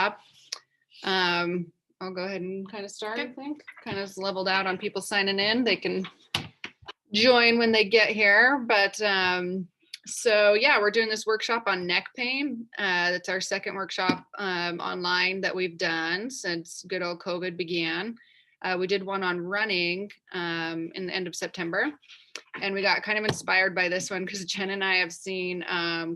workshop. I'll go ahead and kind of start, I think. Kind of leveled out on people signing in. They can join when they get here. But so yeah, we're doing this workshop on neck pain. That's our second workshop online that we've done since good old COVID began. We did one on running in the end of September. And we got kind of inspired by this one because Jen and I have seen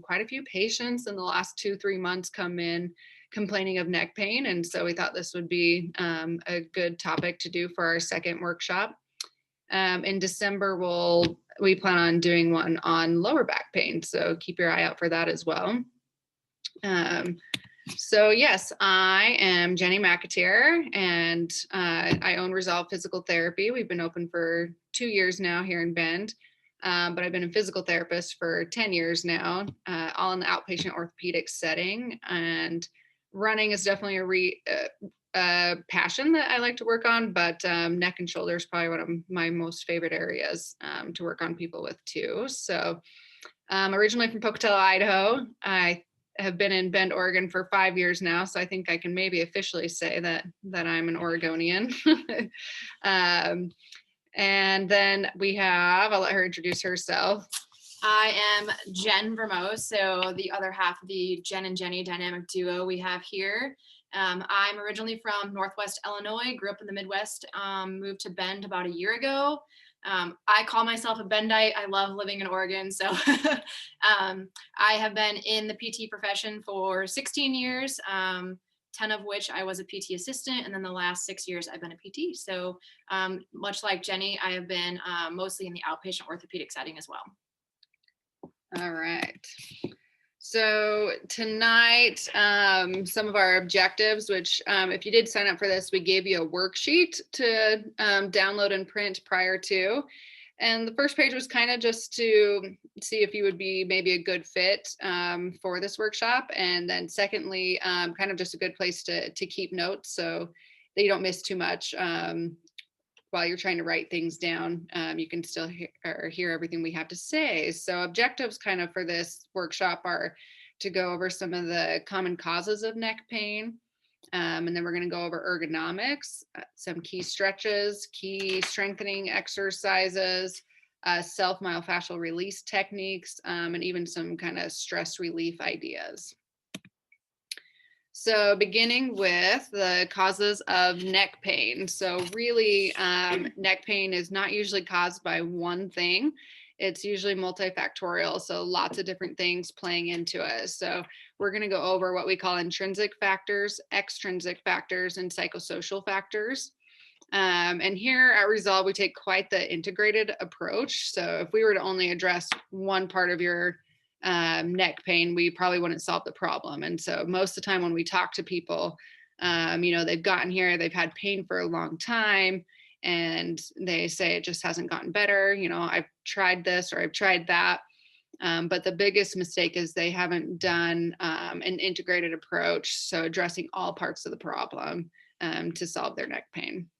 quite a few patients in the last 2-3 months come in complaining of neck pain. And so we thought this would be a good topic to do for our second workshop. In December, we plan on doing one on lower back pain. So keep your eye out for that as well. So yes, I am Jenny McAteer, and I own Resolve Physical Therapy. We've been open for 2 years now here in Bend, but I've been a physical therapist for 10 years now, all in the outpatient orthopedic setting. And running is definitely a passion that I like to work on, but neck and shoulder is probably one of my most favorite areas to work on people with too. So originally from Pocatello, Idaho. I have been in Bend, Oregon for 5 years now, so I think I can maybe officially say that I'm an Oregonian. And then I'll let her introduce herself. I am Jen Vermo, so the other half of the Jen and Jenny dynamic duo we have here. I'm originally from Northwest Illinois, grew up in the Midwest, moved to Bend about a year ago. I call myself a Bendite. I love living in Oregon. So I have been in the PT profession for 16 years, 10 of which I was a PT assistant. And then the last 6 years I've been a PT. So much like Jenny, I have been mostly in the outpatient orthopedic setting as well. All right. So tonight, some of our objectives, which if you did sign up for this, we gave you a worksheet to download and print prior to. And the first page was kind of just to see if you would be maybe a good fit for this workshop. And then secondly, kind of just a good place to keep notes so that you don't miss too much while you're trying to write things down. You can still hear everything we have to say. So objectives kind of for this workshop are to go over some of the common causes of neck pain. And then we're going to go over ergonomics, some key stretches, key strengthening exercises, self myofascial release techniques, and even some kind of stress relief ideas. So beginning with the causes of neck pain. So really, neck pain is not usually caused by one thing. It's usually multifactorial. So lots of different things playing into it. So we're going to go over what we call intrinsic factors, extrinsic factors, and psychosocial factors. And here at Resolve, we take quite the integrated approach. So if we were to only address one part of your neck pain, we probably wouldn't solve the problem. And so most of the time when we talk to people, they've gotten here, they've had pain for a long time, and they say it just hasn't gotten better. I've tried this or I've tried that. But the biggest mistake is they haven't done an integrated approach. So addressing all parts of the problem to solve their neck pain.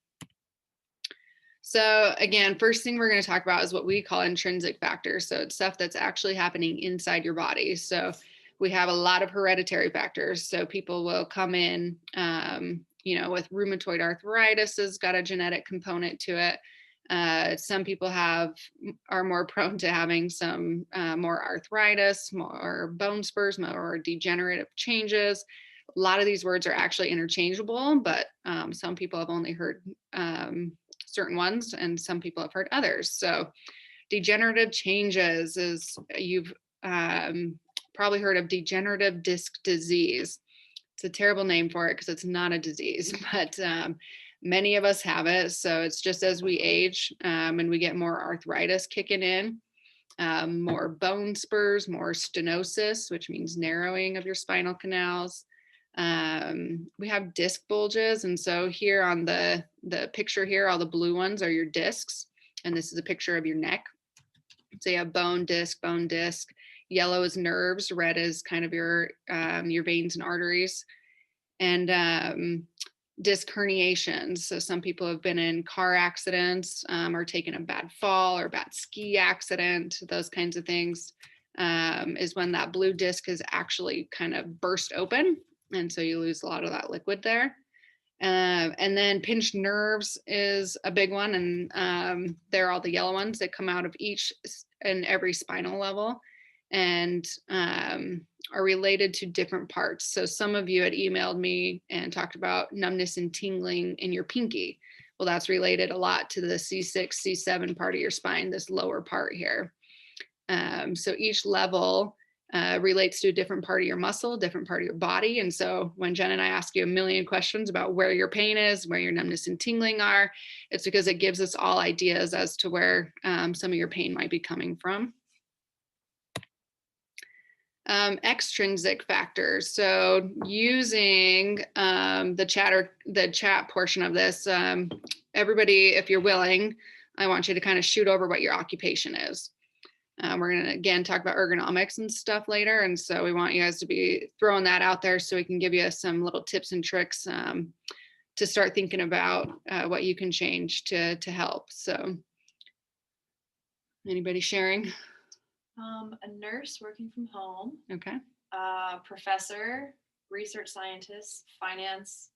So again, first thing we're going to talk about is what we call intrinsic factors. So it's stuff that's actually happening inside your body. So we have a lot of hereditary factors. So people will come in, with rheumatoid arthritis has got a genetic component to it. Some people are more prone to having some more arthritis, more bone spurs, more degenerative changes. A lot of these words are actually interchangeable, but some people have only heard certain ones, and some people have heard others. So degenerative changes is, you've probably heard of degenerative disc disease. It's a terrible name for it because it's not a disease, but many of us have it. So it's just as we age and we get more arthritis kicking in, more bone spurs, more stenosis, which means narrowing of your spinal canals. We have disc bulges. And so here on the picture here, all the blue ones are your discs. And this is a picture of your neck. So you have bone, disc, yellow is nerves, red is kind of your veins and arteries, and disc herniations. So some people have been in car accidents or taken a bad fall or bad ski accident, those kinds of things, is when that blue disc is actually kind of burst open. And so you lose a lot of that liquid there. And then pinched nerves is a big one. And they're all the yellow ones that come out of each and every spinal level and are related to different parts. So some of you had emailed me and talked about numbness and tingling in your pinky. Well, that's related a lot to the C6, C7 part of your spine, this lower part here. So each level relates to a different part of your muscle, different part of your body. And so when Jen and I ask you a million questions about where your pain is, where your numbness and tingling are, it's because it gives us all ideas as to where some of your pain might be coming from. Extrinsic factors. So using the chat portion of this, everybody, if you're willing, I want you to kind of shoot over what your occupation is. We're going to, again, talk about ergonomics and stuff later. And so we want you guys to be throwing that out there so we can give you some little tips and tricks to start thinking about what you can change to help. So anybody sharing? A nurse working from home. Okay. Professor, research scientist, finance,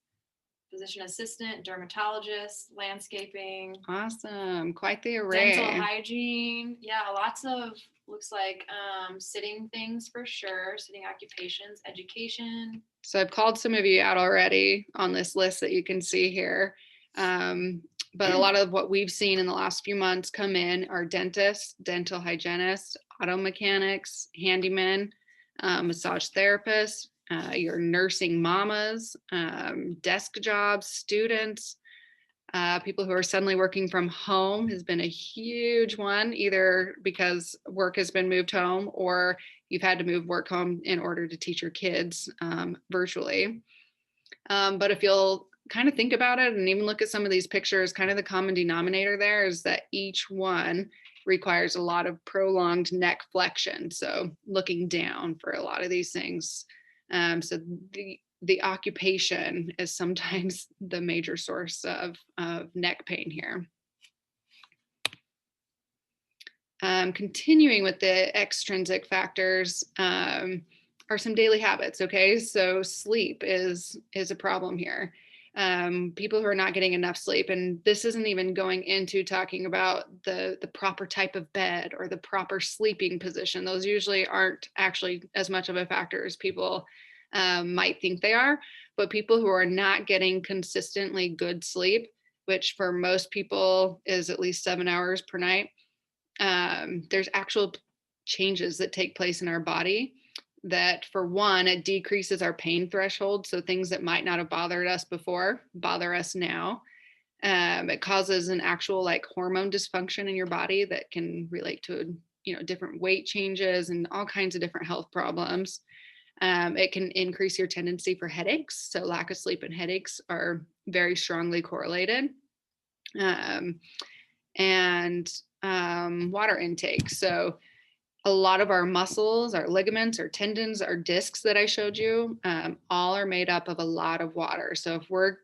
physician assistant, dermatologist, landscaping. Awesome. Quite the array. Dental hygiene. Yeah, lots of, looks like sitting things for sure, sitting occupations, education. So I've called some of you out already on this list that you can see here. But a lot of what we've seen in the last few months come in are dentists, dental hygienists, auto mechanics, handymen, massage therapists, your nursing mamas, desk jobs, students, people who are suddenly working from home has been a huge one, either because work has been moved home or you've had to move work home in order to teach your kids virtually. But if you'll kind of think about it and even look at some of these pictures, kind of the common denominator there is that each one requires a lot of prolonged neck flexion. So looking down for a lot of these things. So the occupation is sometimes the major source of neck pain here. Continuing with the extrinsic factors are some daily habits. Okay, so sleep is a problem here. People who are not getting enough sleep, and this isn't even going into talking about the proper type of bed or the proper sleeping position. Those usually aren't actually as much of a factor as people might think they are. But people who are not getting consistently good sleep, which for most people is at least 7 hours per night, there's actual changes that take place in our body that, for one, it decreases our pain threshold. So things that might not have bothered us before bother us now. It causes an actual like hormone dysfunction in your body that can relate to, different weight changes and all kinds of different health problems. It can increase your tendency for headaches. So lack of sleep and headaches are very strongly correlated. And water intake. So a lot of our muscles, our ligaments, our tendons, our discs that I showed you, all are made up of a lot of water. So if we're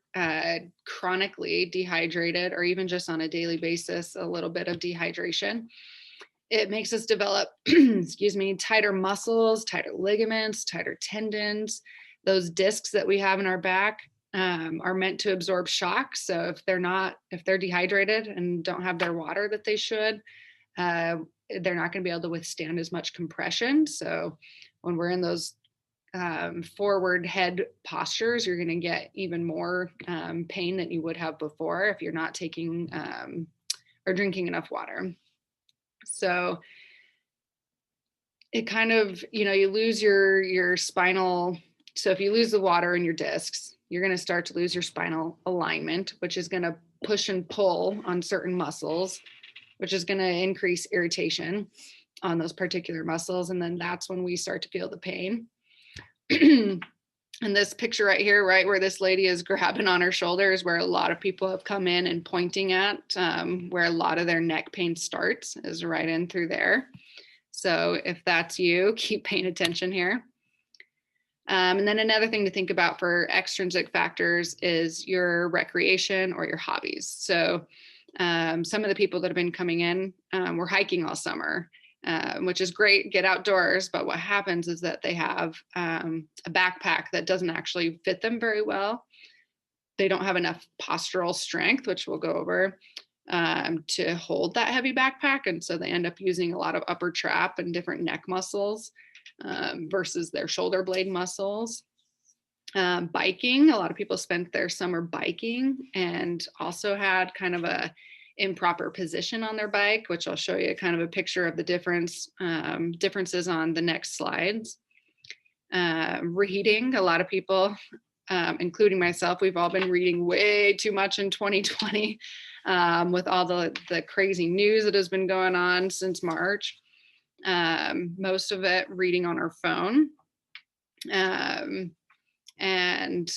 chronically dehydrated, or even just on a daily basis, a little bit of dehydration, it makes us develop, tighter muscles, tighter ligaments, tighter tendons. Those discs that we have in our back are meant to absorb shock. So if they're dehydrated and don't have their water that they should, they're not going to be able to withstand as much compression. So when we're in those forward head postures, you're going to get even more pain than you would have before if you're not taking or drinking enough water. So it kind of, you lose your spinal. So if you lose the water in your discs, you're going to start to lose your spinal alignment, which is going to push and pull on certain muscles, which is going to increase irritation on those particular muscles. And then that's when we start to feel the pain. And this picture right here, right where this lady is grabbing on her shoulder, is where a lot of people have come in and pointing at where a lot of their neck pain starts, is right in through there. So if that's you, keep paying attention here. And then another thing to think about for extrinsic factors is your recreation or your hobbies. So some of the people that have been coming in were hiking all summer. which is great, get outdoors. But what happens is that they have a backpack that doesn't actually fit them very well. They don't have enough postural strength, which we'll go over, to hold that heavy backpack. And so they end up using a lot of upper trap and different neck muscles versus their shoulder blade muscles. Biking, a lot of people spent their summer biking and also had kind of a improper position on their bike, which I'll show you kind of a picture of the differences on the next slides. Reading, a lot of people, including myself, we've all been reading way too much in 2020 with all the crazy news that has been going on since March. Most of it reading on our phone. And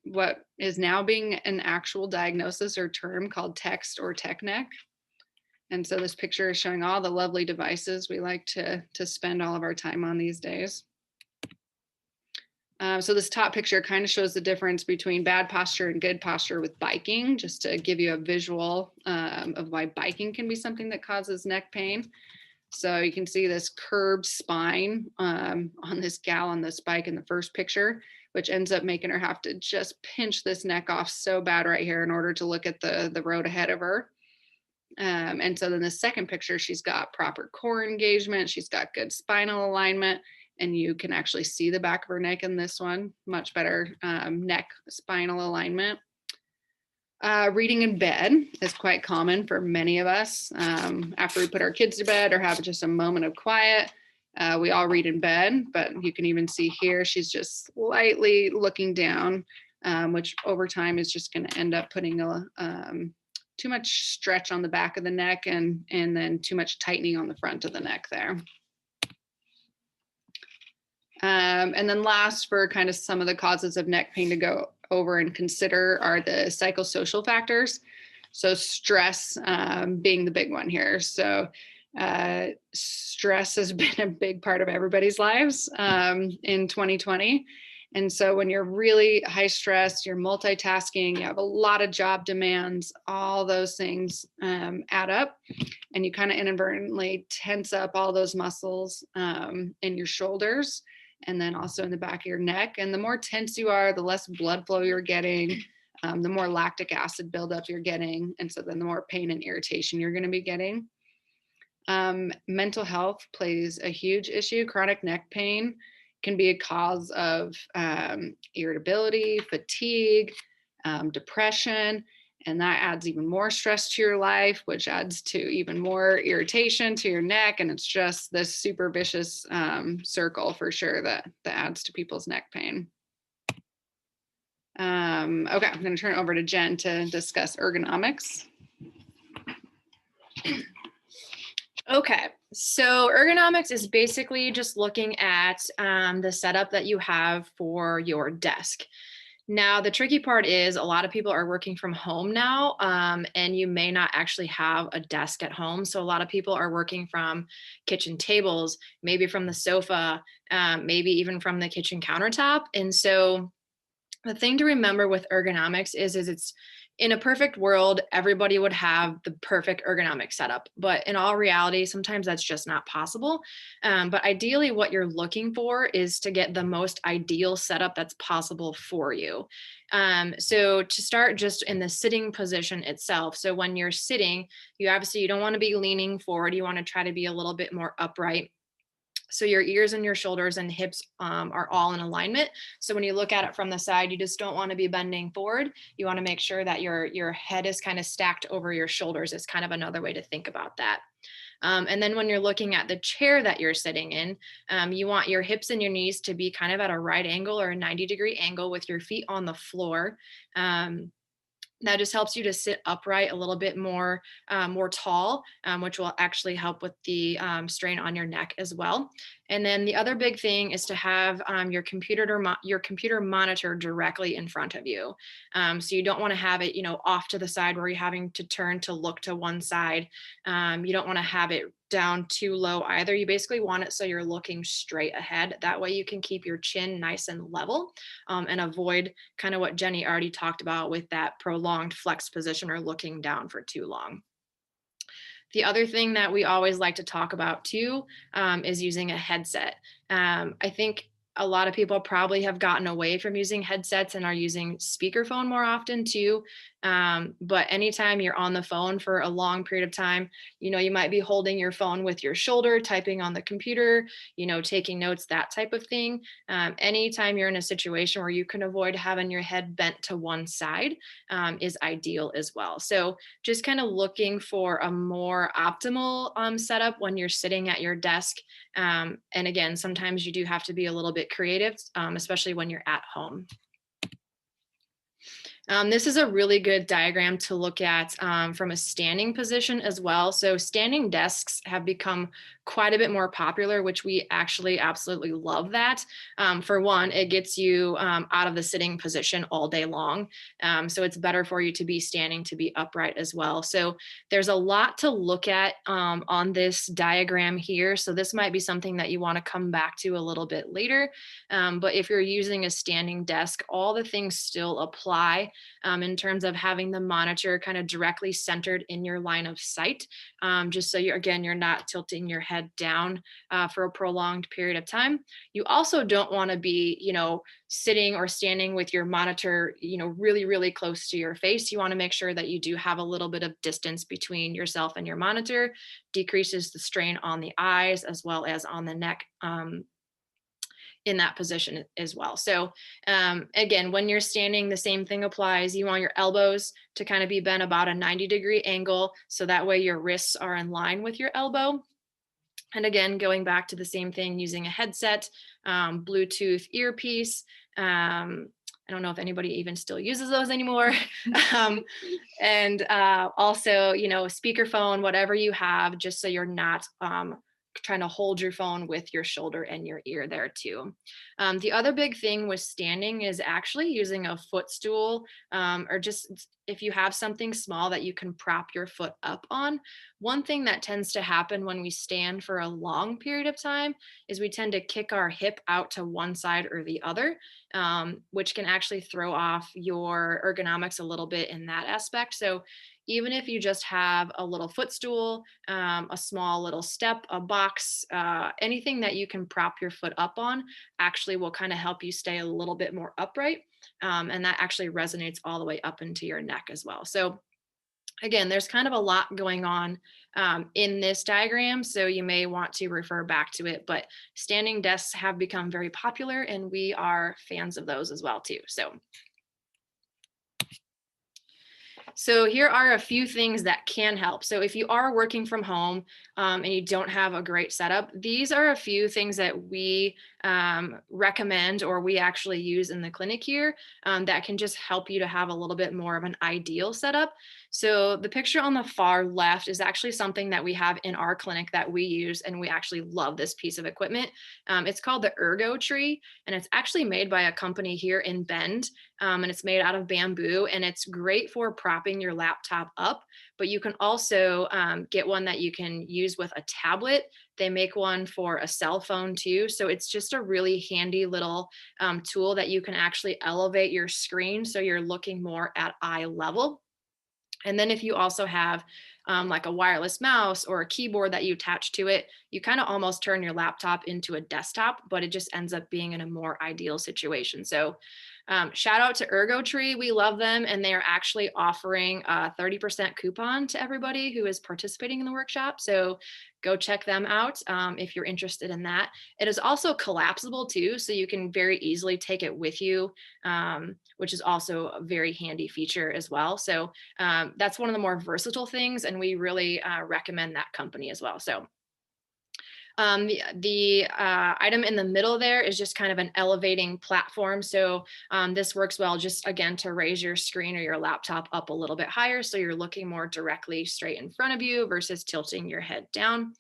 what is now being an actual diagnosis or term called text or tech neck. And so this picture is showing all the lovely devices we like to spend all of our time on these days. So this top picture kind of shows the difference between bad posture and good posture with biking, just to give you a visual of why biking can be something that causes neck pain. So you can see this curved spine on this gal on this bike in the first picture, which ends up making her have to just pinch this neck off so bad right here in order to look at the road ahead of her. And so then the second picture, she's got proper core engagement. She's got good spinal alignment, and you can actually see the back of her neck in this one, much better neck spinal alignment. Reading in bed is quite common for many of us. After we put our kids to bed or have just a moment of quiet, we all read in bed, but you can even see here, she's just slightly looking down, which over time is just going to end up putting too much stretch on the back of the neck and then too much tightening on the front of the neck there. And then last, for kind of some of the causes of neck pain to go over and consider, are the psychosocial factors. So stress being the big one here. So stress has been a big part of everybody's lives in 2020. And so when you're really high stress, you're multitasking, you have a lot of job demands, all those things add up, and you kind of inadvertently tense up all those muscles in your shoulders and then also in the back of your neck. And the more tense you are, the less blood flow you're getting, the more lactic acid buildup you're getting. And so then the more pain and irritation you're going to be getting. Mental health plays a huge issue. Chronic neck pain can be a cause of irritability, fatigue, depression, and that adds even more stress to your life, which adds to even more irritation to your neck. And it's just this super vicious circle for sure that adds to people's neck pain. Okay, I'm going to turn it over to Jen to discuss ergonomics. Okay, so ergonomics is basically just looking at the setup that you have for your desk. Now, the tricky part is a lot of people are working from home now, and you may not actually have a desk at home. So a lot of people are working from kitchen tables, maybe from the sofa, maybe even from the kitchen countertop. And so the thing to remember with ergonomics is it's, in a perfect world, everybody would have the perfect ergonomic setup, but in all reality, sometimes that's just not possible. But ideally, what you're looking for is to get the most ideal setup that's possible for you. So to start just in the sitting position itself. So when you're sitting, you don't want to be leaning forward. You want to try to be a little bit more upright. So your ears and your shoulders and hips are all in alignment. So when you look at it from the side, you just don't want to be bending forward. You want to make sure that your head is kind of stacked over your shoulders. It's kind of another way to think about that. And then when you're looking at the chair that you're sitting in, you want your hips and your knees to be kind of at a right angle or a 90-degree angle with your feet on the floor. That just helps you to sit upright a little bit more tall, which will actually help with the strain on your neck as well. And then the other big thing is to have your computer monitor directly in front of you. So you don't want to have it, off to the side where you're having to turn to look to one side. You don't want to have it down too low either. You basically want it so you're looking straight ahead. That way you can keep your chin nice and level and avoid kind of what Jenny already talked about with that prolonged flex position or looking down for too long. The other thing that we always like to talk about too is using a headset. I think a lot of people probably have gotten away from using headsets and are using speakerphone more often too. But anytime you're on the phone for a long period of time, you might be holding your phone with your shoulder, typing on the computer, taking notes, that type of thing. Anytime you're in a situation where you can avoid having your head bent to one side is ideal as well. So just kind of looking for a more optimal setup when you're sitting at your desk. And again, sometimes you do have to be a little bit creative, especially when you're at home. This is a really good diagram to look at from a standing position as well. So standing desks have become quite a bit more popular, which we actually absolutely love that. For one, it gets you out of the sitting position all day long. So it's better for you to be standing, to be upright as well. So there's a lot to look at on this diagram here. So this might be something that you want to come back to a little bit later. But if you're using a standing desk, all the things still apply in terms of having the monitor kind of directly centered in your line of sight, just so you're not tilting your head down for a prolonged period of time. You also don't want to be, sitting or standing with your monitor, really, really close to your face. You want to make sure that you do have a little bit of distance between yourself and your monitor, decreases the strain on the eyes as well as on the neck. In that position as well. So again, when you're standing, the same thing applies. You want your elbows to kind of be bent about a 90-degree angle. So that way your wrists are in line with your elbow. And again, going back to the same thing, using a headset, Bluetooth earpiece. I don't know if anybody even still uses those anymore. And also, speakerphone, whatever you have, just so you're not trying to hold your phone with your shoulder and your ear there too. The other big thing with standing is actually using a footstool, or just if you have something small that you can prop your foot up on. One thing that tends to happen when we stand for a long period of time is we tend to kick our hip out to one side or the other, which can actually throw off your ergonomics a little bit in that aspect. So even if you just have a little footstool, a small little step, a box, anything that you can prop your foot up on actually will kind of help you stay a little bit more upright. And that actually resonates all the way up into your neck as well. So again, there's kind of a lot going on in this diagram, so you may want to refer back to it, but standing desks have become very popular and we are fans of those as well too. So here are a few things that can help. So if you are working from home and you don't have a great setup, these are a few things that we recommend or we actually use in the clinic here that can just help you to have a little bit more of an ideal setup. So the picture on the far left is actually something that we have in our clinic that we use, and we actually love this piece of equipment. It's called the Ergo Tree, and it's actually made by a company here in Bend, and it's made out of bamboo, and it's great for propping your laptop up, but you can also get one that you can use with a tablet. They make one for a cell phone too. So it's just a really handy little tool that you can actually elevate your screen so you're looking more at eye level. And then if you also have like a wireless mouse or a keyboard that you attach to it, you kind of almost turn your laptop into a desktop, but it just ends up being in a more ideal situation. So shout out to Ergo Tree. We love them. And they are actually offering a 30% coupon to everybody who is participating in the workshop. So go check them out if you're interested in that. It is also collapsible too, so you can very easily take it with you, which is also a very handy feature as well. So that's one of the more versatile things, and we really recommend that company as well. So the item in the middle there is just kind of an elevating platform. So this works well just again to raise your screen or your laptop up a little bit higher, so you're looking more directly straight in front of you versus tilting your head down.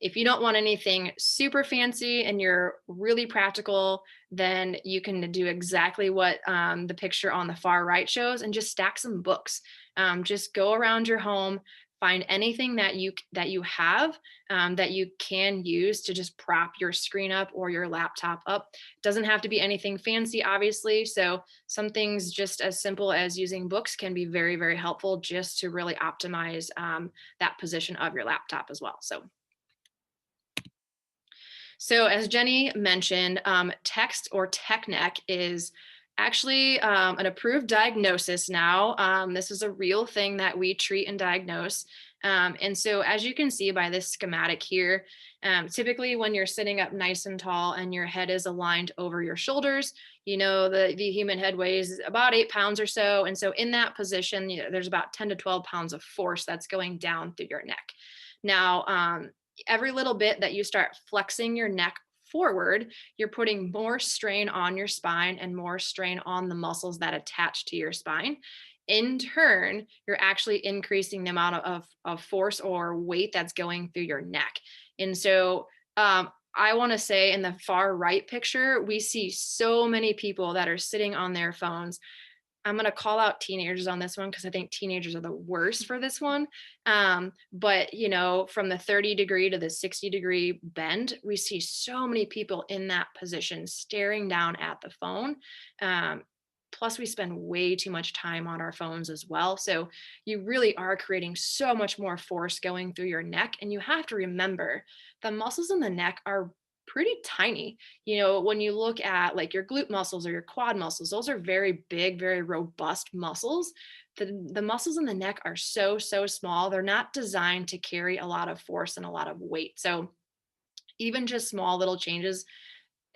If you don't want anything super fancy and you're really practical, then you can do exactly what the picture on the far right shows and just stack some books. Just go around your home, find anything that you have that you can use to just prop your screen up or your laptop up. It doesn't have to be anything fancy, obviously. So some things just as simple as using books can be very, very helpful just to really optimize that position of your laptop as well. So as Jenny mentioned, text or tech neck is actually an approved diagnosis now. This is a real thing that we treat and diagnose. And so as you can see by this schematic here, typically when you're sitting up nice and tall and your head is aligned over your shoulders, you know, the human head weighs about 8 pounds or so. And so in that position, you know, there's about 10 to 12 pounds of force that's going down through your neck. Now, every little bit that you start flexing your neck forward, you're putting more strain on your spine and more strain on the muscles that attach to your spine. In turn, you're actually increasing the amount of force or weight that's going through your neck. And so I want to say in the far right picture, we see so many people that are sitting on their phones. I'm going to call out teenagers on this one because I think teenagers are the worst for this one. But, you know, from the 30-degree to the 60-degree bend, we see so many people in that position staring down at the phone. Plus, we spend way too much time on our phones as well. So you really are creating so much more force going through your neck. And you have to remember the muscles in the neck are pretty tiny. You know, when you look at like your glute muscles or your quad muscles, those are very big, very robust muscles. The muscles in the neck are so small. They're not designed to carry a lot of force and a lot of weight. So even just small little changes,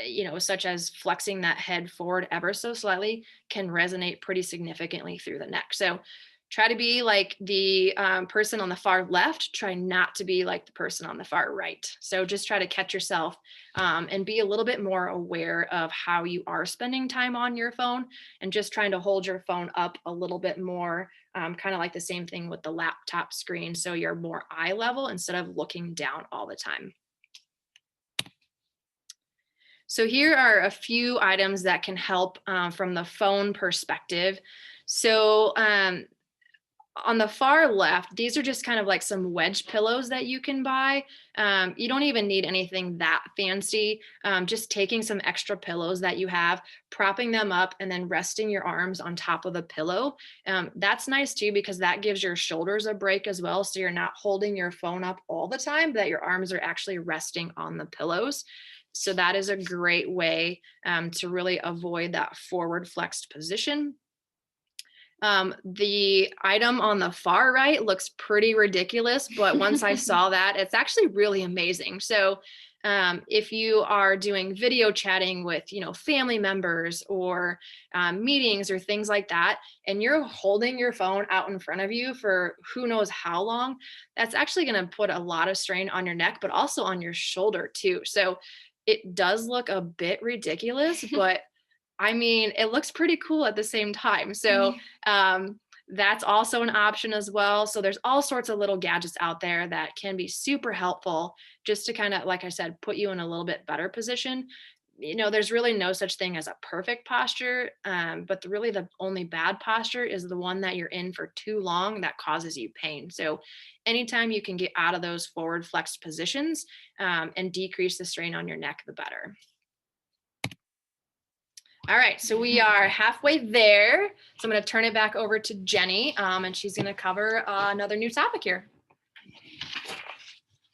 you know, such as flexing that head forward ever so slightly, can resonate pretty significantly through the neck. So try to be like the person on the far left, try not to be like the person on the far right. So just try to catch yourself and be a little bit more aware of how you are spending time on your phone, and just trying to hold your phone up a little bit more, kind of like the same thing with the laptop screen. So you're more eye level instead of looking down all the time. So here are a few items that can help from the phone perspective. So on the far left, these are just kind of like some wedge pillows that you can buy. You don't even need anything that fancy. Just taking some extra pillows that you have, propping them up, and then resting your arms on top of the pillow. That's nice too, because that gives your shoulders a break as well. So you're not holding your phone up all the time, but your arms are actually resting on the pillows. So that is a great way to really avoid that forward flexed position. The item on the far right looks pretty ridiculous, but once I saw that, it's actually really amazing. So if you are doing video chatting with, you know, family members or meetings or things like that, and you're holding your phone out in front of you for who knows how long, that's actually going to put a lot of strain on your neck, but also on your shoulder too. So it does look a bit ridiculous, but I mean, it looks pretty cool at the same time. So that's also an option as well. So there's all sorts of little gadgets out there that can be super helpful just to kind of, like I said, put you in a little bit better position. You know, there's really no such thing as a perfect posture, but really the only bad posture is the one that you're in for too long that causes you pain. So anytime you can get out of those forward flexed positions and decrease the strain on your neck, the better. All right, so we are halfway there. So I'm going to turn it back over to Jenny, and she's going to cover another new topic here.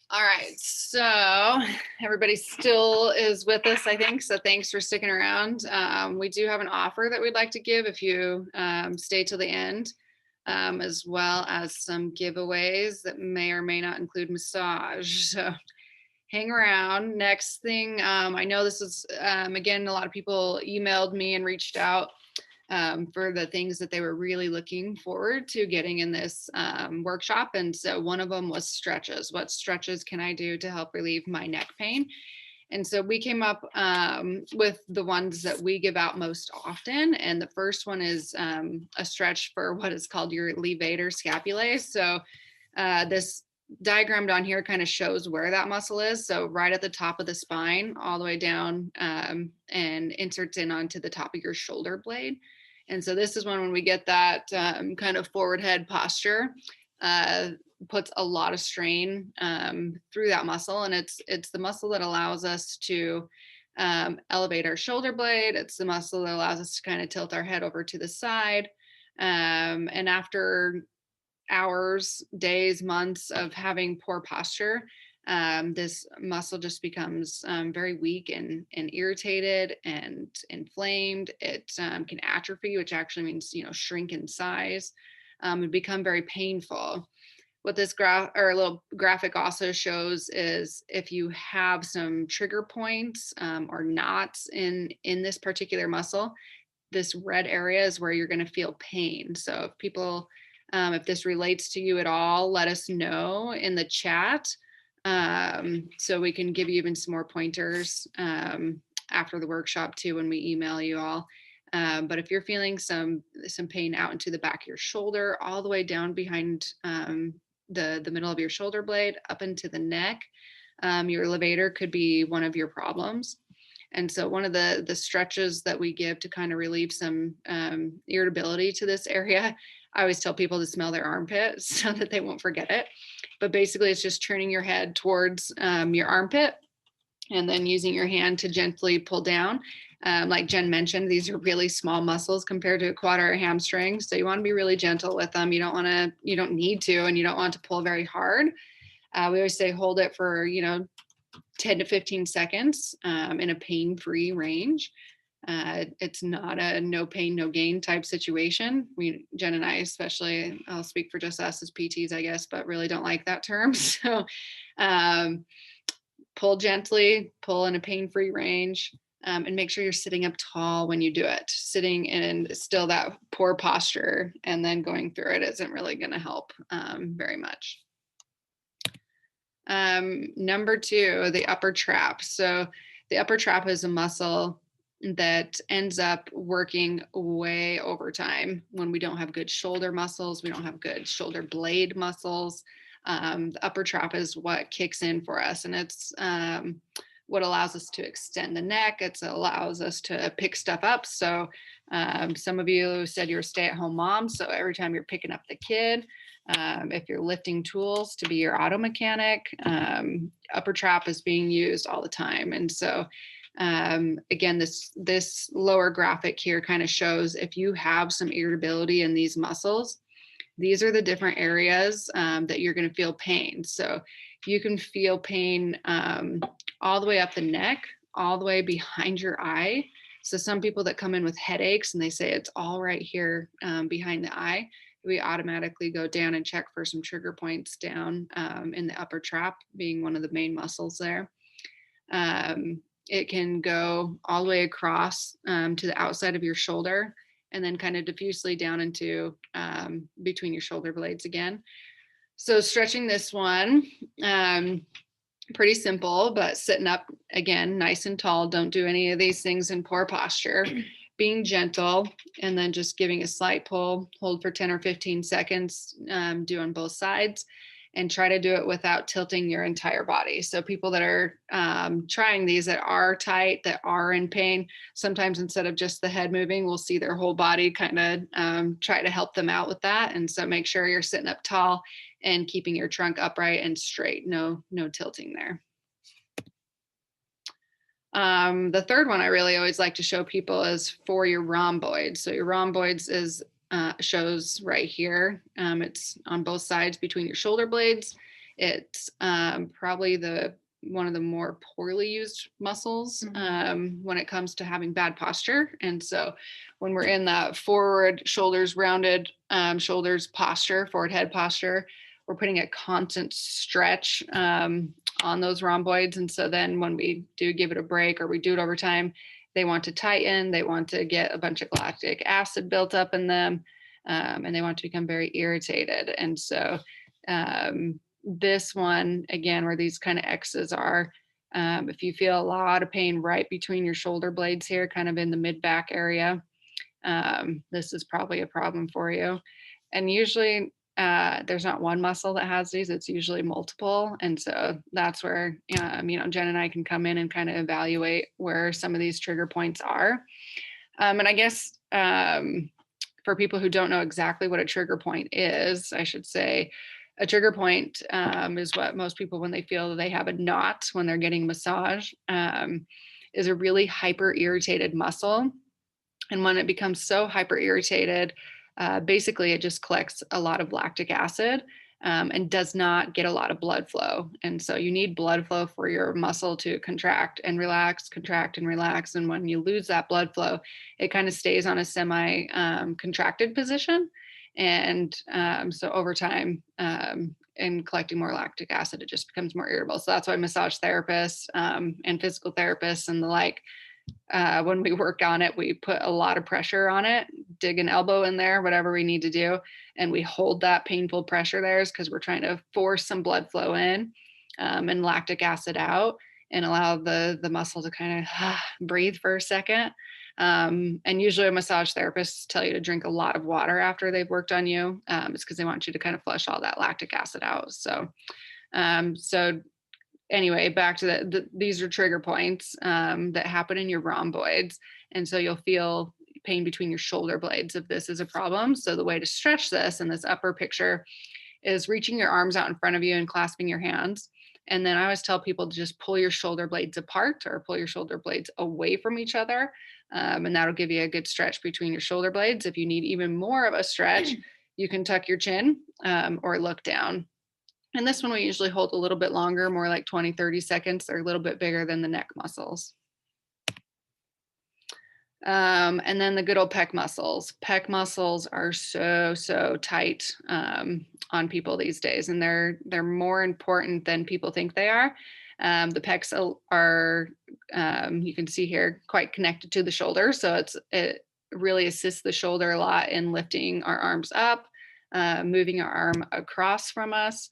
All right, so everybody still is with us, I think. So thanks for sticking around. We do have an offer that we'd like to give if you stay till the end, as well as some giveaways that may or may not include massage. So hang around. Next thing, I know this is, again, a lot of people emailed me and reached out for the things that they were really looking forward to getting in this workshop. And so one of them was stretches. What stretches can I do to help relieve my neck pain? And so we came up with the ones that we give out most often. And the first one is a stretch for what is called your levator scapulae. So this diagrammed on here kind of shows where that muscle is. So right at the top of the spine, all the way down, and inserts in onto the top of your shoulder blade. And so this is when we get that kind of forward head posture, puts a lot of strain through that muscle. And it's the muscle that allows us to elevate our shoulder blade. It's the muscle that allows us to kind of tilt our head over to the side. And after hours, days, months of having poor posture, this muscle just becomes very weak and irritated and inflamed. It can atrophy, which actually means, shrink in size, and become very painful. What this little graphic also shows is if you have some trigger points or knots in this particular muscle, this red area is where you're going to feel pain. So if this relates to you at all, let us know in the chat, so we can give you even some more pointers after the workshop too, when we email you all. But if you're feeling some pain out into the back of your shoulder, all the way down behind the middle of your shoulder blade up into the neck, your levator could be one of your problems. And so one of the stretches that we give to kind of relieve some irritability to this area, I always tell people to smell their armpit so that they won't forget it. But basically it's just turning your head towards your armpit and then using your hand to gently pull down. Like Jen mentioned, these are really small muscles compared to a quad or a hamstring. So you want to be really gentle with them. You don't need to, and you don't want to pull very hard. We always say hold it for, 10 to 15 seconds in a pain-free range. It's not a no pain, no gain type situation. Jen and I, especially, I'll speak for just us as PTs, I guess, but really don't like that term. So pull gently, pull in a pain-free range, and make sure you're sitting up tall when you do it. Sitting in still that poor posture and then going through it isn't really going to help very much. Number 2, the upper trap. So the upper trap is a muscle that ends up working way over time when we don't have good shoulder muscles, we don't have good shoulder blade muscles. The upper trap is what kicks in for us, and it's what allows us to extend the neck. It allows us to pick stuff up. So some of you said you're a stay-at-home mom, so every time you're picking up the kid, if you're lifting tools to be your auto mechanic, upper trap is being used all the time. And so again, this lower graphic here kind of shows if you have some irritability in these muscles, these are the different areas that you're going to feel pain. So you can feel pain all the way up the neck, all the way behind your eye. So some people that come in with headaches and they say it's all right here behind the eye, we automatically go down and check for some trigger points down in the upper trap, being one of the main muscles there. It can go all the way across to the outside of your shoulder and then kind of diffusely down into between your shoulder blades again. So stretching this one, pretty simple, but sitting up again, nice and tall. Don't do any of these things in poor posture. Being gentle, and then just giving a slight pull, hold for 10 or 15 seconds, do on both sides, and try to do it without tilting your entire body. So people that are trying these that are tight, that are in pain, sometimes instead of just the head moving, we'll see their whole body kind of try to help them out with that. And so make sure you're sitting up tall and keeping your trunk upright and straight, no tilting there. The third one I really always like to show people is for your rhomboids. So your rhomboids is shows right here. It's on both sides between your shoulder blades. It's probably one of the more poorly used muscles when it comes to having bad posture. And so when we're in that forward shoulders rounded shoulders posture, forward head posture, we're putting a constant stretch on those rhomboids. And so then when we do give it a break or we do it over time, they want to tighten, they want to get a bunch of lactic acid built up in them, and they want to become very irritated. And so this one, again, where these kind of X's are, if you feel a lot of pain right between your shoulder blades here, kind of in the mid-back area, this is probably a problem for you. And usually there's not one muscle that has these, it's usually multiple. And so that's where, Jen and I can come in and kind of evaluate where some of these trigger points are. And I guess for people who don't know exactly what a trigger point is, I should say, A trigger point is what most people, when they feel that they have a knot when they're getting massage, is a really hyper irritated muscle. And when it becomes so hyper irritated, basically it just collects a lot of lactic acid and does not get a lot of blood flow. And so you need blood flow for your muscle to contract and relax, contract and relax. And when you lose that blood flow, it kind of stays on a semi contracted position. And so over time, and collecting more lactic acid, it just becomes more irritable. So that's why massage therapists and physical therapists and the like, when we work on it, we put a lot of pressure on it, dig an elbow in there, whatever we need to do. And we hold that painful pressure there because we're trying to force some blood flow in and lactic acid out and allow the muscle to kind of breathe for a second. And usually massage therapists tell you to drink a lot of water after they've worked on you. It's because they want you to kind of flush all that lactic acid out. So anyway, back to these are trigger points that happen in your rhomboids. And so you'll feel pain between your shoulder blades if this is a problem. So the way to stretch this in this upper picture is reaching your arms out in front of you and clasping your hands. And then I always tell people to just pull your shoulder blades apart or pull your shoulder blades away from each other. And that'll give you a good stretch between your shoulder blades. If you need even more of a stretch, you can tuck your chin or look down. And this one we usually hold a little bit longer, more like 20, 30 seconds. They're a little bit bigger than the neck muscles. And then the good old pec muscles. Pec muscles are so tight on people these days, and they're more important than people think they are. The pecs are you can see here, quite connected to the shoulder. So it really assists the shoulder a lot in lifting our arms up, moving our arm across from us,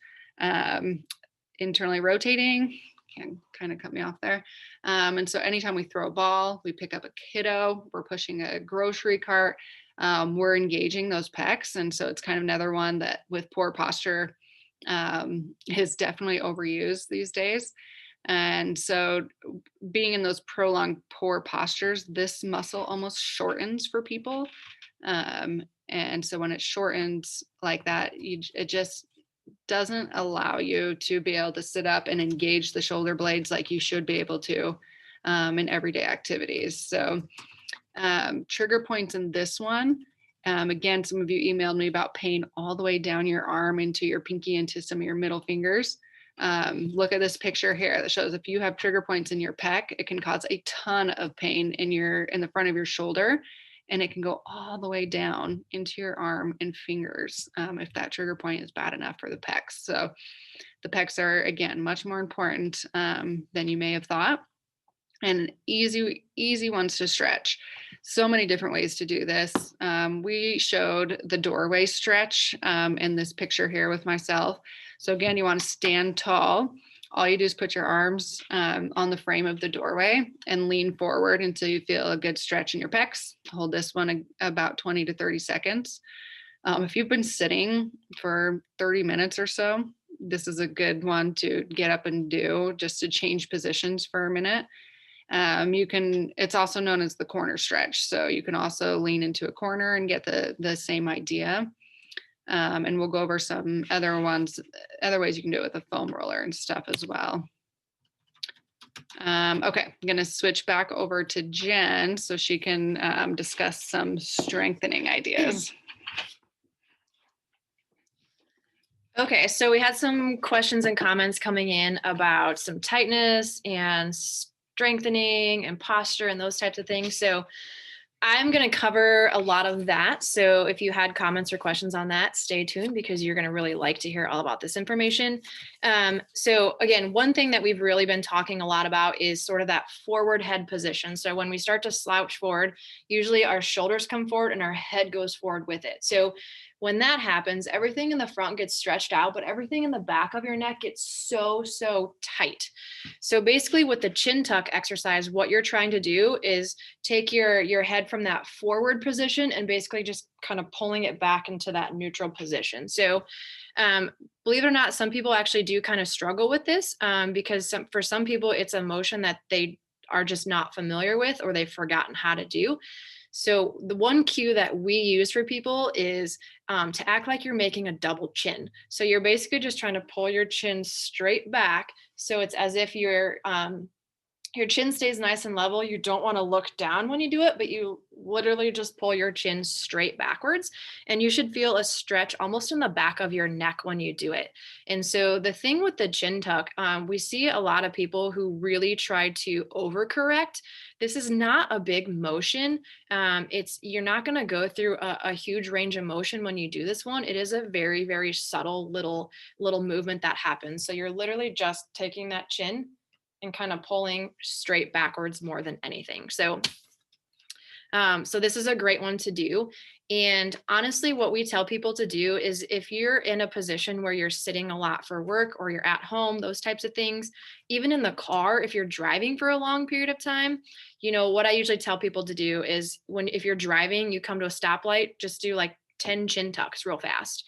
internally rotating. Can kind of cut me off there. And so anytime we throw a ball, we pick up a kiddo, we're pushing a grocery cart, we're engaging those pecs. And so it's kind of another one that with poor posture is definitely overused these days. And so being in those prolonged poor postures, this muscle almost shortens for people. And so when it shortens like that, it just doesn't allow you to be able to sit up and engage the shoulder blades like you should be able to in everyday activities. So trigger points in this one. Again, some of you emailed me about pain all the way down your arm into your pinky, into some of your middle fingers. Look at this picture here that shows if you have trigger points in your pec, it can cause a ton of pain in the front of your shoulder. And it can go all the way down into your arm and fingers if that trigger point is bad enough for the pecs. So the pecs are, again, much more important than you may have thought. And easy ones to stretch. So many different ways to do this. We showed the doorway stretch in this picture here with myself. So again, you want to stand tall. All you do is put your arms on the frame of the doorway and lean forward until you feel a good stretch in your pecs. Hold this one about 20 to 30 seconds. If you've been sitting for 30 minutes or so, this is a good one to get up and do, just to change positions for a minute. It's also known as the corner stretch. So you can also lean into a corner and get the same idea. And we'll go over some other ways you can do it with a foam roller and stuff as well. Okay, I'm going to switch back over to Jen so she can discuss some strengthening ideas. Okay, so we had some questions and comments coming in about some tightness and strengthening and posture and those types of things. So I'm going to cover a lot of that. So if you had comments or questions on that, stay tuned because you're going to really like to hear all about this information. So again, one thing that we've really been talking a lot about is sort of that forward head position. So when we start to slouch forward, usually our shoulders come forward and our head goes forward with it. So when that happens, everything in the front gets stretched out, but everything in the back of your neck gets so tight. So basically with the chin tuck exercise, what you're trying to do is take your head from that forward position and basically just kind of pulling it back into that neutral position. So believe it or not, some people actually do kind of struggle with this because for some people, it's a motion that they are just not familiar with or they've forgotten how to do. So the one cue that we use for people is to act like you're making a double chin. So you're basically just trying to pull your chin straight back. So it's as if your chin stays nice and level. You don't want to look down when you do it, but you literally just pull your chin straight backwards. And you should feel a stretch almost in the back of your neck when you do it. And so the thing with the chin tuck, we see a lot of people who really try to overcorrect. This is not a big motion. You're not going to go through a huge range of motion when you do this one. It is a very, very subtle little movement that happens. So you're literally just taking that chin and kind of pulling straight backwards more than anything. So this is a great one to do. And honestly, what we tell people to do is if you're in a position where you're sitting a lot for work or you're at home, those types of things, even in the car, if you're driving for a long period of time, what I usually tell people to do is if you're driving, you come to a stoplight, just do like 10 chin tucks real fast,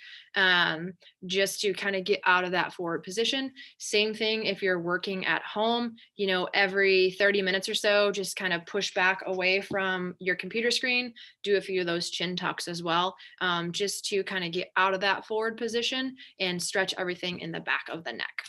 just to kind of get out of that forward position. Same thing if you're working at home, every 30 minutes or so, just kind of push back away from your computer screen, do a few of those chin tucks as well, just to kind of get out of that forward position and stretch everything in the back of the neck.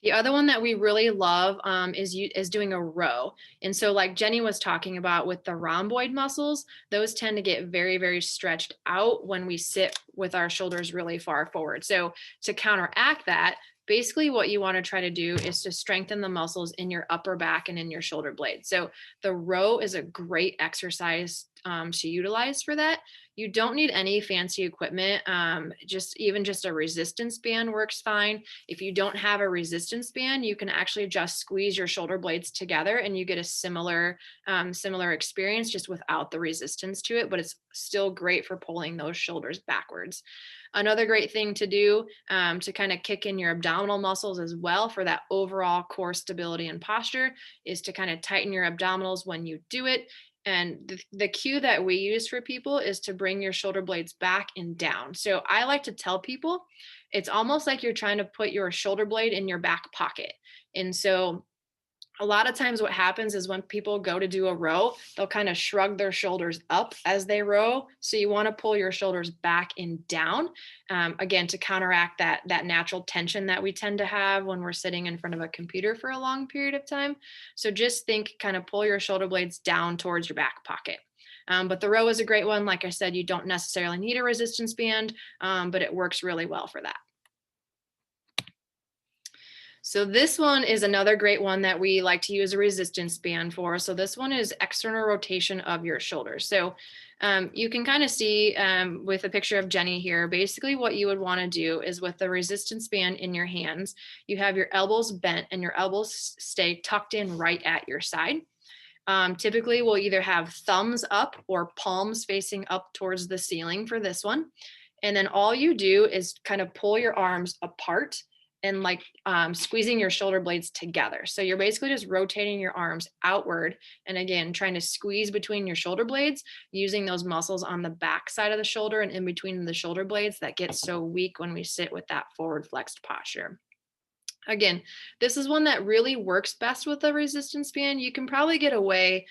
The other one that we really love is doing a row. And so like Jenny was talking about with the rhomboid muscles, those tend to get very, very stretched out when we sit with our shoulders really far forward. So to counteract that, basically what you want to try to do is to strengthen the muscles in your upper back and in your shoulder blade. So the row is a great exercise to utilize for that. You don't need any fancy equipment. Even just a resistance band works fine. If you don't have a resistance band, you can actually just squeeze your shoulder blades together and you get a similar experience just without the resistance to it, but it's still great for pulling those shoulders backwards. Another great thing to do to kind of kick in your abdominal muscles as well for that overall core stability and posture is to kind of tighten your abdominals when you do it. And the cue that we use for people is to bring your shoulder blades back and down. So I like to tell people it's almost like you're trying to put your shoulder blade in your back pocket. And so a lot of times what happens is when people go to do a row, they'll kind of shrug their shoulders up as they row. So you want to pull your shoulders back and down, again, to counteract that natural tension that we tend to have when we're sitting in front of a computer for a long period of time. So just think, kind of pull your shoulder blades down towards your back pocket. But the row is a great one. Like I said, you don't necessarily need a resistance band, but it works really well for that. So this one is another great one that we like to use a resistance band for. So this one is external rotation of your shoulders. So you can kind of see with a picture of Jenny here, basically what you would want to do is with the resistance band in your hands, you have your elbows bent and your elbows stay tucked in right at your side. Typically we'll either have thumbs up or palms facing up towards the ceiling for this one. And then all you do is kind of pull your arms apart and like squeezing your shoulder blades together. So you're basically just rotating your arms outward. And again, trying to squeeze between your shoulder blades, using those muscles on the back side of the shoulder and in between the shoulder blades that get so weak when we sit with that forward flexed posture. Again, this is one that really works best with a resistance band. You can probably get away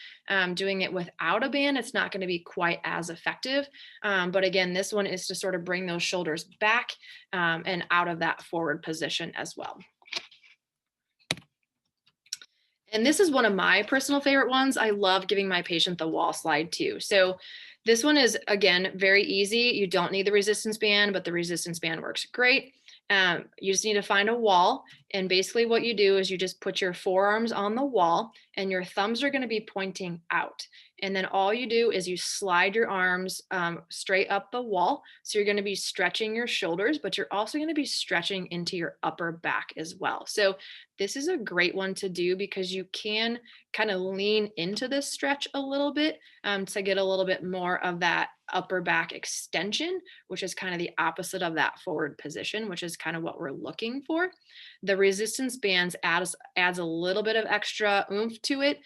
doing it without a band. It's not going to be quite as effective. But again, this one is to sort of bring those shoulders back and out of that forward position as well. And this is one of my personal favorite ones. I love giving my patient the wall slide too. So this one is, again, very easy. You don't need the resistance band, but the resistance band works great. You just need to find a wall. And basically what you do is you just put your forearms on the wall and your thumbs are going to be pointing out. And then all you do is you slide your arms straight up the wall. So you're going to be stretching your shoulders, but you're also going to be stretching into your upper back as well. So this is a great one to do because you can kind of lean into this stretch a little bit to get a little bit more of that upper back extension, which is kind of the opposite of that forward position, which is kind of what we're looking for. The resistance bands adds a little bit of extra oomph to it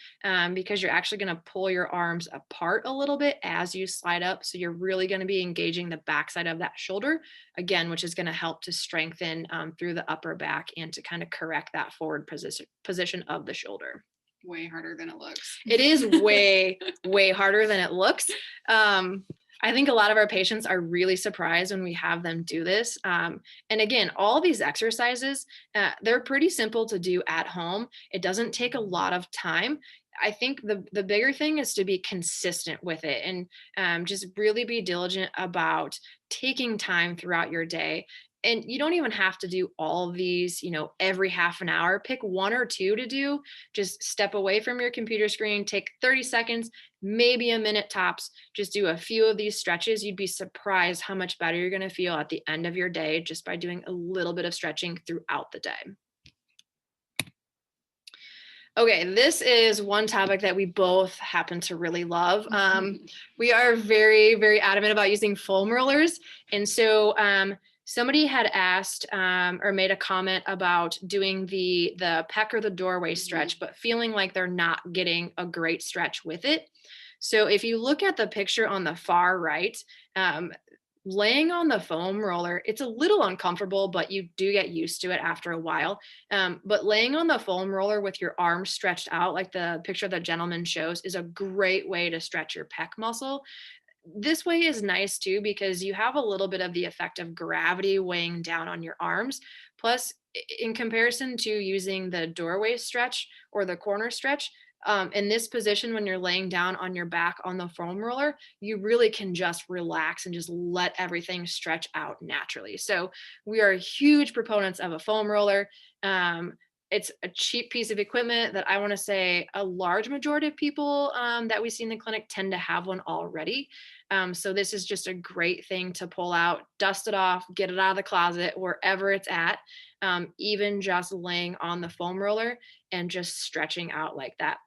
because you're actually going to pull your arms apart a little bit as you slide up. So you're really going to be engaging the backside of that shoulder, again, which is going to help to strengthen through the upper back and to kind of correct that forward position of the shoulder. Way harder than it looks. It is way, way harder than it looks. I think a lot of our patients are really surprised when we have them do this. And again, all these exercises, they're pretty simple to do at home. It doesn't take a lot of time. I think the bigger thing is to be consistent with it and just really be diligent about taking time throughout your day. And you don't even have to do all of these, every half an hour. Pick one or two to do. Just step away from your computer screen, take 30 seconds, maybe a minute tops. Just do a few of these stretches. You'd be surprised how much better you're going to feel at the end of your day just by doing a little bit of stretching throughout the day. Okay, this is one topic that we both happen to really love. We are very, very adamant about using foam rollers. And so somebody had asked or made a comment about doing the pec or the doorway stretch, but feeling like they're not getting a great stretch with it. So if you look at the picture on the far right, laying on the foam roller, it's a little uncomfortable, but you do get used to it after a while. But laying on the foam roller with your arms stretched out, like the picture the gentleman shows, is a great way to stretch your pec muscle. This way is nice too, because you have a little bit of the effect of gravity weighing down on your arms. Plus, in comparison to using the doorway stretch or the corner stretch, in this position, when you're laying down on your back on the foam roller, you really can just relax and just let everything stretch out naturally. So we are huge proponents of a foam roller. It's a cheap piece of equipment that I want to say a large majority of people that we see in the clinic tend to have one already. So this is just a great thing to pull out, dust it off, get it out of the closet, wherever it's at, even just laying on the foam roller and just stretching out like that.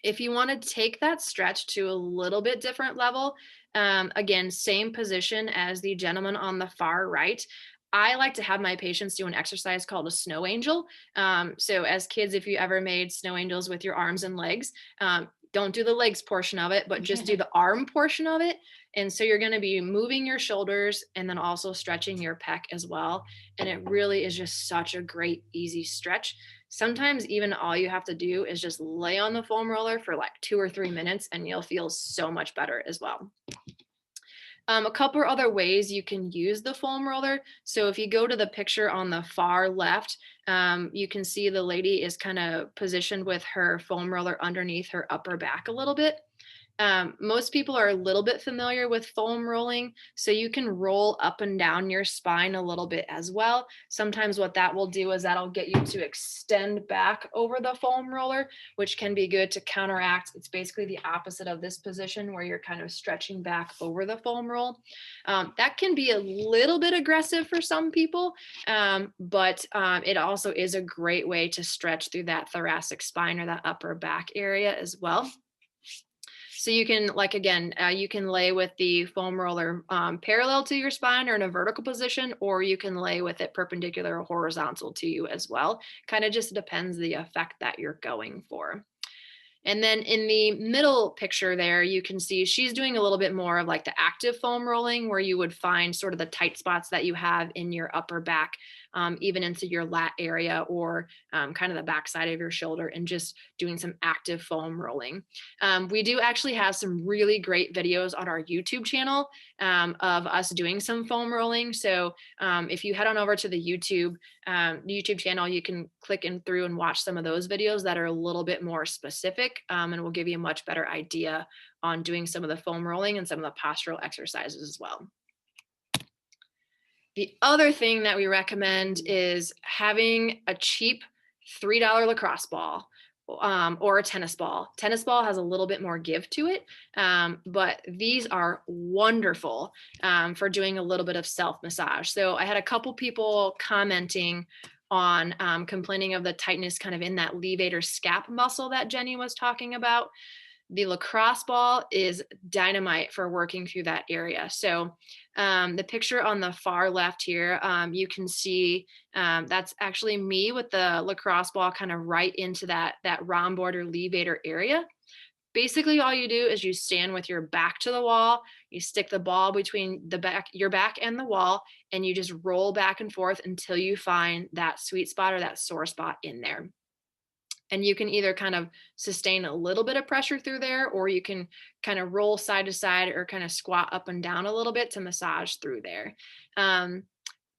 If you want to take that stretch to a little bit different level, again, same position as the gentleman on the far right. I like to have my patients do an exercise called a snow angel. So as kids, if you ever made snow angels with your arms and legs, don't do the legs portion of it, but just do the arm portion of it. And so you're going to be moving your shoulders and then also stretching your pec as well. And it really is just such a great, easy stretch. Sometimes even all you have to do is just lay on the foam roller for like 2 or 3 minutes and you'll feel so much better as well. A couple other ways you can use the foam roller. So if you go to the picture on the far left, you can see the lady is kind of positioned with her foam roller underneath her upper back a little bit. Most people are a little bit familiar with foam rolling, so you can roll up and down your spine a little bit as well. Sometimes what that will do is that'll get you to extend back over the foam roller, which can be good to counteract. It's basically the opposite of this position where you're kind of stretching back over the foam roll. That can be a little bit aggressive for some people, but it also is a great way to stretch through that thoracic spine or that upper back area as well. So you can, like, again, you can lay with the foam roller parallel to your spine or in a vertical position, or you can lay with it perpendicular or horizontal to you as well. Kind of just depends the effect that you're going for. And then in the middle picture there, you can see she's doing a little bit more of like the active foam rolling, where you would find sort of the tight spots that you have in your upper back, even into your lat area or kind of the backside of your shoulder, and just doing some active foam rolling. We do actually have some really great videos on our YouTube channel of us doing some foam rolling. So if you head on over to the YouTube channel, you can click in through and watch some of those videos that are a little bit more specific, and will give you a much better idea on doing some of the foam rolling and some of the postural exercises as well. The other thing that we recommend is having a cheap $3 lacrosse ball or a tennis ball. Tennis ball has a little bit more give to it, but these are wonderful for doing a little bit of self-massage. So I had a couple people commenting on complaining of the tightness kind of in that levator scap muscle that Jenny was talking about. The lacrosse ball is dynamite for working through that area. So the picture on the far left here, you can see that's actually me with the lacrosse ball kind of right into that rhomboid or levator area. Basically, all you do is you stand with your back to the wall, you stick the ball between your back and the wall, and you just roll back and forth until you find that sweet spot or that sore spot in there. And you can either kind of sustain a little bit of pressure through there, or you can kind of roll side to side or kind of squat up and down a little bit to massage through there.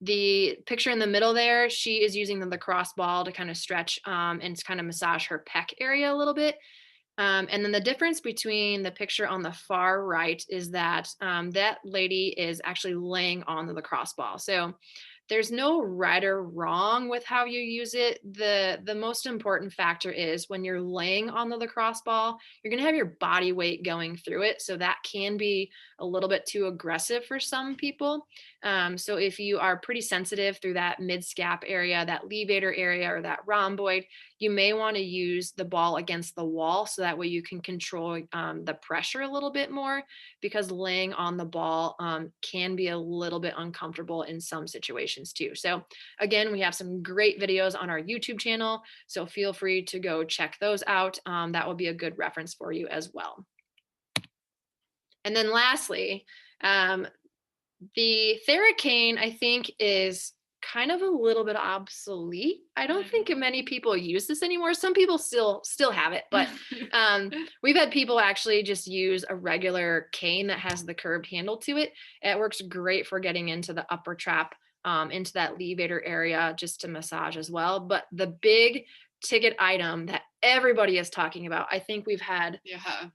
The picture in the middle there, she is using the lacrosse ball to kind of stretch and to kind of massage her pec area a little bit. And then the difference between the picture on the far right is that that lady is actually laying on the lacrosse ball. So there's no right or wrong with how you use it. The most important factor is when you're laying on the lacrosse ball, you're going to have your body weight going through it. So that can be a little bit too aggressive for some people. So if you are pretty sensitive through that mid-scap area, that levator area, or that rhomboid, you may want to use the ball against the wall so that way you can control the pressure a little bit more, because laying on the ball can be a little bit uncomfortable in some situations too. So again, we have some great videos on our YouTube channel, so feel free to go check those out. That will be a good reference for you as well. And then lastly, the Theracane, I think, is kind of a little bit obsolete. I don't think many people use this anymore. Some people still have it, but we've had people actually just use a regular cane that has the curved handle to it. It works great for getting into the upper trap, into that levator area, just to massage as well. But the big ticket item that everybody is talking about, I think we've had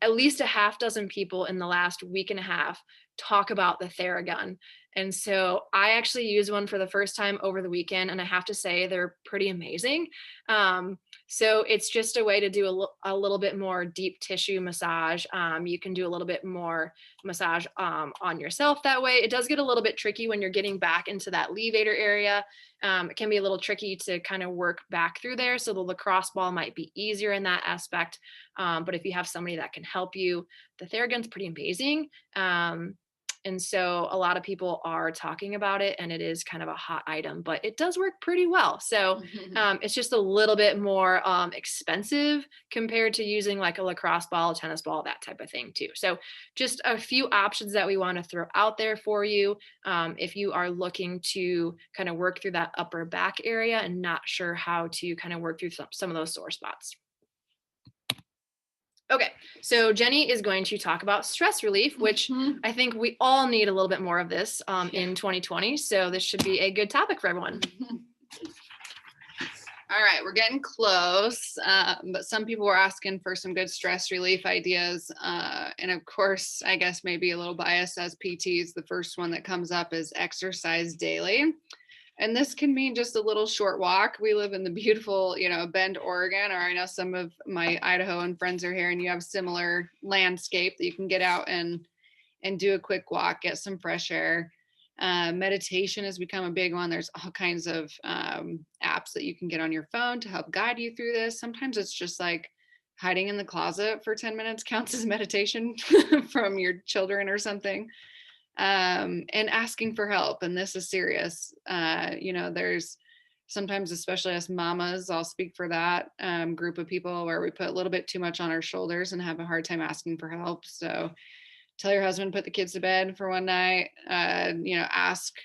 at least a half dozen people in the last week and a half talk about the Theragun. And so I actually used one for the first time over the weekend, and I have to say they're pretty amazing. So it's just a way to do a little bit more deep tissue massage. You can do a little bit more massage on yourself that way. It does get a little bit tricky when you're getting back into that levator area. It can be a little tricky to kind of work back through there. So the lacrosse ball might be easier in that aspect. But if you have somebody that can help you, the Theragun's pretty amazing. And so a lot of people are talking about it, and it is kind of a hot item, but it does work pretty well. So it's just a little bit more expensive compared to using like a lacrosse ball, a tennis ball, that type of thing too. So just a few options that we want to throw out there for you if you are looking to kind of work through that upper back area and not sure how to kind of work through some of those sore spots. Okay, so Jenny is going to talk about stress relief, which I think we all need a little bit more of this in 2020. So this should be a good topic for everyone. All right, we're getting close, but some people were asking for some good stress relief ideas. And of course, I guess maybe a little biased as PTs, the first one that comes up is exercise daily. And this can mean just a little short walk. We live in the beautiful, Bend, Oregon, or I know some of my Idahoan friends are here, and you have similar landscape that you can get out and do a quick walk, get some fresh air. Meditation has become a big one. There's all kinds of apps that you can get on your phone to help guide you through this. Sometimes it's just like hiding in the closet for 10 minutes counts as meditation from your children or something. And asking for help. And this is serious. There's sometimes, especially us mamas, I'll speak for that group of people, where we put a little bit too much on our shoulders and have a hard time asking for help. So tell your husband, put the kids to bed for one night, ask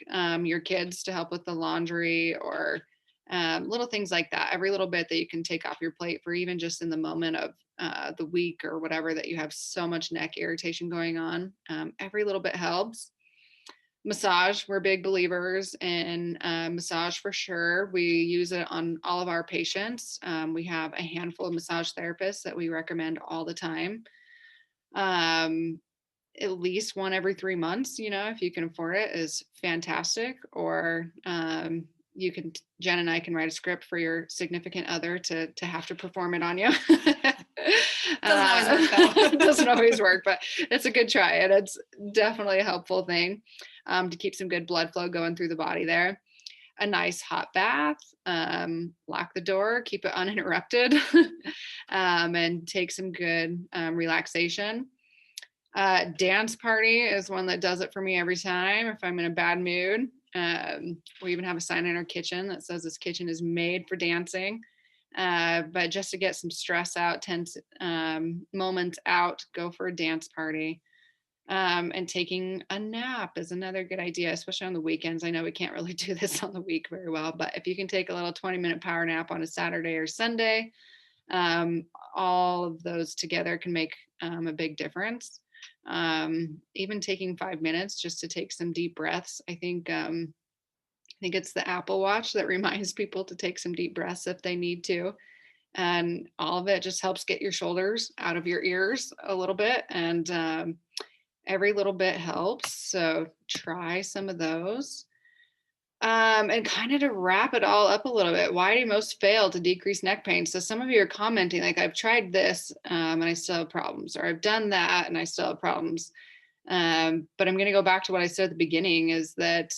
your kids to help with the laundry, or little things like that. Every little bit that you can take off your plate for, even just in the moment of the week or whatever that you have so much neck irritation going on. Every little bit helps. Massage, we're big believers in massage for sure. We use it on all of our patients. We have a handful of massage therapists that we recommend all the time. At least one every 3 months, if you can afford it, is fantastic. Or Jen and I can write a script for your significant other to have to perform it on you. Doesn't always work though. Doesn't always work, but it's a good try, and it's definitely a helpful thing to keep some good blood flow going through the body there. A nice hot bath, lock the door, keep it uninterrupted, and take some good relaxation. Dance party is one that does it for me every time if I'm in a bad mood. We even have a sign in our kitchen that says this kitchen is made for dancing. But just to get some stress out, tense moments out, go for a dance party. And taking a nap is another good idea, especially on the weekends. I know we can't really do this on the week very well, but if you can take a little 20-minute power nap on a Saturday or Sunday, All of those together can make a big difference. Even taking 5 minutes just to take some deep breaths. I think it's the Apple Watch that reminds people to take some deep breaths if they need to. And all of it just helps get your shoulders out of your ears a little bit. And every little bit helps. So try some of those. And kind of to wrap it all up a little bit, why do most fail to decrease neck pain? So some of you are commenting like, I've tried this and I still have problems, or I've done that and I still have problems. But I'm going to go back to what I said at the beginning, is that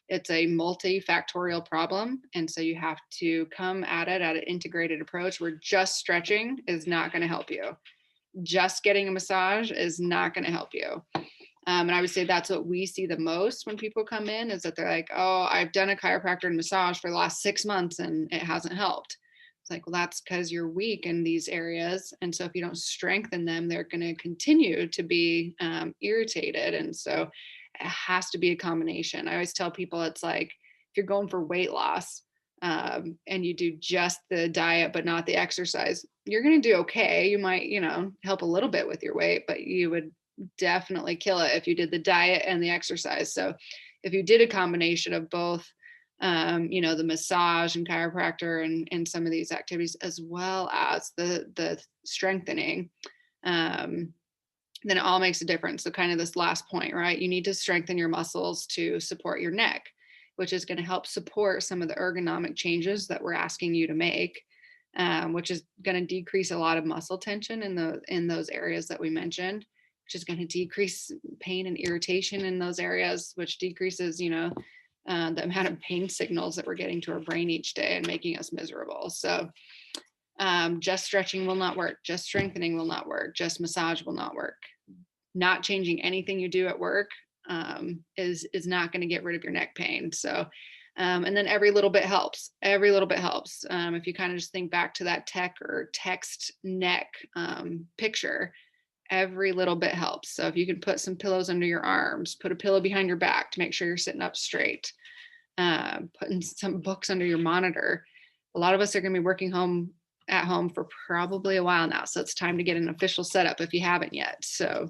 it's a multifactorial problem. And so you have to come at it at an integrated approach, where just stretching is not going to help you. Just getting a massage is not going to help you. And I would say that's what we see the most when people come in, is that they're like, oh, I've done a chiropractor and massage for the last 6 months and it hasn't helped. It's like, well, that's because you're weak in these areas. And so if you don't strengthen them, they're going to continue to be irritated. And so it has to be a combination. I always tell people, it's like, if you're going for weight loss and you do just the diet, but not the exercise, you're going to do okay. You might, help a little bit with your weight, but you would definitely kill it if you did the diet and the exercise. So if you did a combination of both, the massage and chiropractor and some of these activities, as well as the strengthening, then it all makes a difference. So kind of this last point, right? You need to strengthen your muscles to support your neck, which is going to help support some of the ergonomic changes that we're asking you to make, which is going to decrease a lot of muscle tension in those areas that we mentioned, which is going to decrease pain and irritation in those areas, which decreases, the amount of pain signals that we're getting to our brain each day and making us miserable. So just stretching will not work. Just strengthening will not work. Just massage will not work. Not changing anything you do at work is not going to get rid of your neck pain. So, and then every little bit helps. Every little bit helps. If you kind of just think back to that tech or text neck picture, every little bit helps. So if you can put some pillows under your arms, put a pillow behind your back to make sure you're sitting up straight, putting some books under your monitor. A lot of us are going to be working at home for probably a while now. So it's time to get an official setup if you haven't yet. So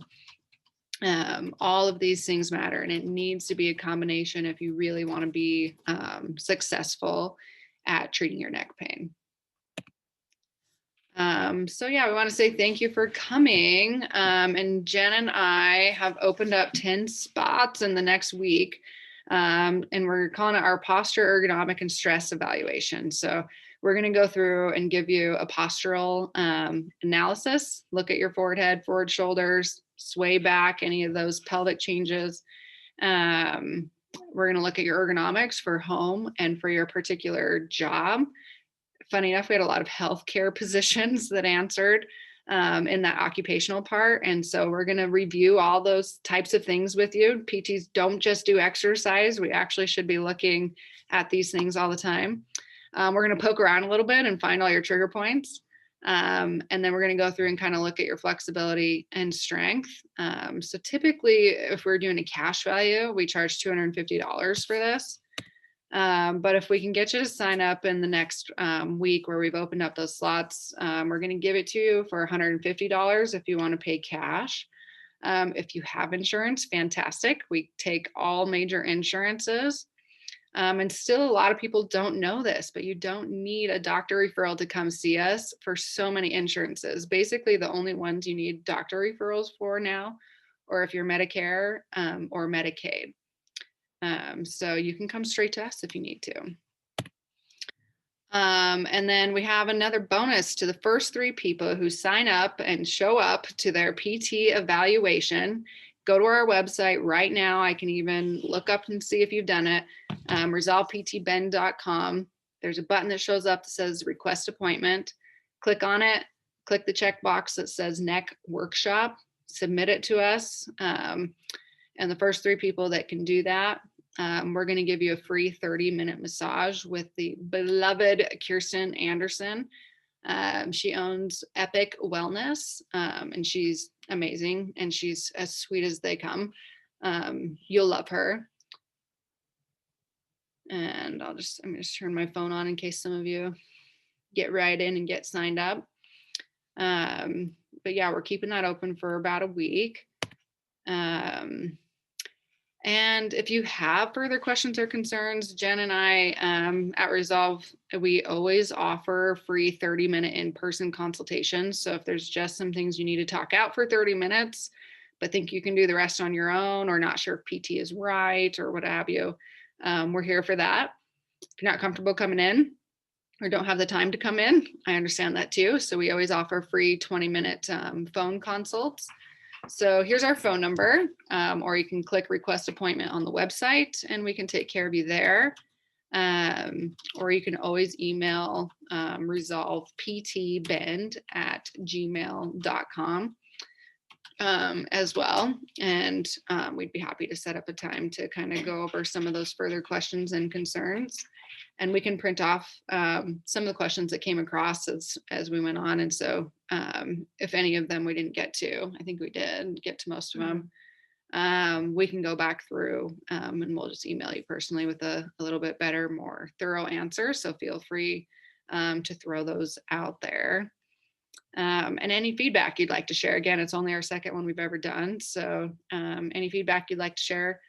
all of these things matter, and it needs to be a combination if you really want to be successful at treating your neck pain. So yeah, we want to say thank you for coming. And Jen and I have opened up 10 spots in the next week. And we're calling it our posture, ergonomic, and stress evaluation. So we're going to go through and give you a postural analysis, look at your forward head, forward shoulders, sway back, any of those pelvic changes. We're going to look at your ergonomics for home and for your particular job. Funny enough, we had a lot of healthcare positions that answered in that occupational part. And so we're going to review all those types of things with you. PTs don't just do exercise. We actually should be looking at these things all the time. We're going to poke around a little bit and find all your trigger points. And then we're going to go through and kind of look at your flexibility and strength. So typically, if we're doing a cash value, we charge $250 for this. But if we can get you to sign up in the next week where we've opened up those slots, we're going to give it to you for $150 if you want to pay cash. If you have insurance, fantastic. We take all major insurances. And still a lot of people don't know this, but you don't need a doctor referral to come see us for so many insurances. Basically, the only ones you need doctor referrals for now, or if you're Medicare or Medicaid. So you can come straight to us if you need to. And then we have another bonus to the first 3 people who sign up and show up to their PT evaluation. Go to our website right now. I can even look up and see if you've done it. resolveptbend.com. There's a button that shows up that says request appointment. Click on it. Click the checkbox that says neck workshop. Submit it to us. And the first 3 people that can do that, we're going to give you a free 30-minute massage with the beloved Kirsten Anderson. She owns Epic Wellness, and she's amazing, and she's as sweet as they come. You'll love her. And I'm just turn my phone on in case some of you get right in and get signed up. But yeah, we're keeping that open for about a week. And if you have further questions or concerns, Jen and I at Resolve, we always offer free 30-minute in-person consultations. So if there's just some things you need to talk out for 30 minutes, but think you can do the rest on your own, or not sure if PT is right or what have you, we're here for that. If you're not comfortable coming in or don't have the time to come in, I understand that too. So we always offer free 20-minute phone consults. So here's our phone number, or you can click request appointment on the website and we can take care of you there. Or you can always email resolveptbend@gmail.com as well. And we'd be happy to set up a time to kind of go over some of those further questions and concerns. And we can print off some of the questions that came across as we went on. And so if any of them we didn't get to, I think we did get to most of them, we can go back through and we'll just email you personally with a little bit better, more thorough answer. So feel free to throw those out there. And any feedback you'd like to share. Again, it's only our second one we've ever done. So any feedback you'd like to share,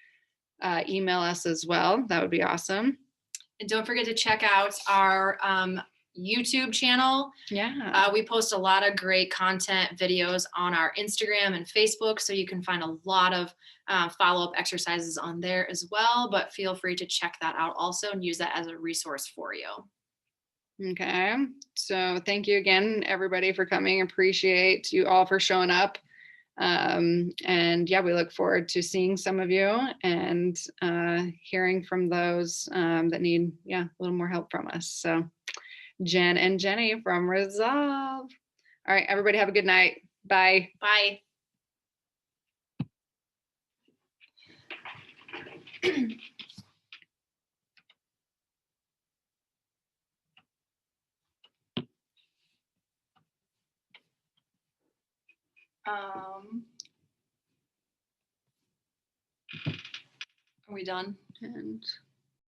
email us as well. That would be awesome. And don't forget to check out our YouTube channel. Yeah. We post a lot of great content videos on our Instagram and Facebook, so you can find a lot of follow-up exercises on there as well, but feel free to check that out also and use that as a resource for you. Okay. So thank you again, everybody, for coming. Appreciate you all for showing up. And yeah, we look forward to seeing some of you and hearing from those that need, a little more help from us. So Jen and Jenny from Resolve. All right, everybody have a good night. Bye. Bye. Are we done? And